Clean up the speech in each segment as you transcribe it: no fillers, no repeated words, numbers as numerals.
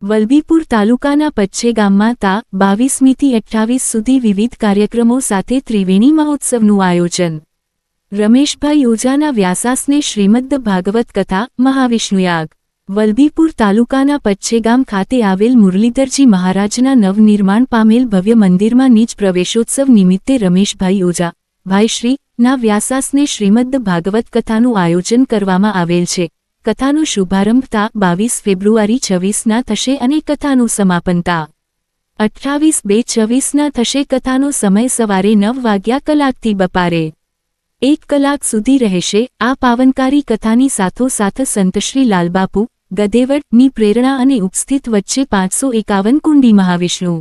વલભીપુર તાલુકાના પચ્છે ગામમાં તા 22મીથી 28 સુધી વિવિધ કાર્યક્રમો સાથે ત્રિવેણી મહોત્સવનું આયોજન. રમેશભાઈ ઓઝાના વ્યાસાસને શ્રીમદ્ ભાગવત કથા મહાવિષ્ણુયાગ. વલભીપુર તાલુકાના પચ્છે ગામ ખાતે આવેલ મુરલીધરજી મહારાજના નવનિર્માણ પામેલ ભવ્ય મંદિરમાં નિજ પ્રવેશોત્સવ નિમિત્તે રમેશભાઈ ઓઝા ભાઈશ્રી ના વ્યાસાસને શ્રીમદ્ ભાગવત કથાનું આયોજન કરવામાં આવેલ છે. કથાનો શુભારંભ તા 22 ફેબ્રુઆરી 26ના થશે અને કથાનું સમાપન તા 28/2/26ના થશે. કથાનો સમય સવારે 9 વાગ્યા કલાકથી બપારે 1 કલાક સુધી રહેશે. આ પાવનકારી કથાની સાથોસાથ સંતશ્રી લાલબાપુ ગદેવડ ની પ્રેરણા અને ઉપસ્થિત વચ્ચે 551 કુંડી મહાવિષ્ણુ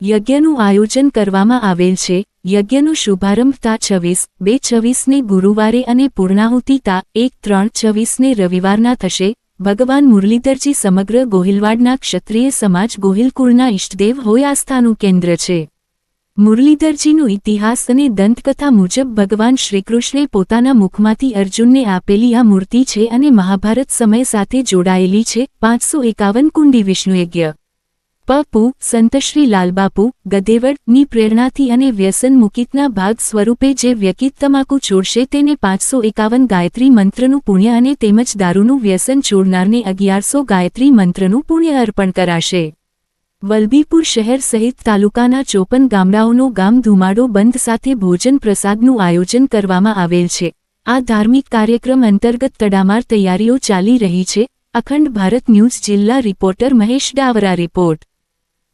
યજ્ઞનું આયોજન કરવામાં આવેલ છે. યજ્ઞનો શુભારંભ તા 26/2/26ને ગુરુવારે અને પૂર્ણાહુતિ તા 1/3/26ને રવિવારના થશે. ભગવાન મુરલીધરજી સમગ્ર ગોહિલવાડના ક્ષત્રિય સમાજ ગોહિલકુળના ઇષ્ટદેવ હોય આસ્થાનું કેન્દ્ર છે. મુરલીધરજીનો ઇતિહાસ અને દંતકથા મુજબ ભગવાન શ્રીકૃષ્ણે પોતાના મુખમાંથી અર્જુનને આપેલી આ મૂર્તિ છે અને મહાભારત સમય સાથે જોડાયેલી છે. 551 કુંડી વિષ્ણુયજ્ઞ પપુ સંતશ્રી લાલબાપુ ગદેવડ ની પ્રેરણાથી અને વ્યસન મુકિતના ભાગ સ્વરૂપે જે વ્યક્તિ તમાકુ છોડશે તેને 551 ગાયત્રી મંત્રનું પુણ્ય અને તેમજ દારૂનું વ્યસન છોડનારને 1100 ગાયત્રી મંત્રનું પુણ્ય અર્પણ કરાશે. વલભીપુર શહેર સહિત તાલુકાના 54 ગામડાઓનો ગામ ધુમાડો બંધ સાથે ભોજન પ્રસાદનું આયોજન કરવામાં આવેલ છે. આ ધાર્મિક કાર્યક્રમ અંતર્ગત તડામાર તૈયારીઓ ચાલી રહી છે. અખંડ ભારત ન્યૂઝ જિલ્લા રિપોર્ટર મહેશ ડાવરા રિપોર્ટ.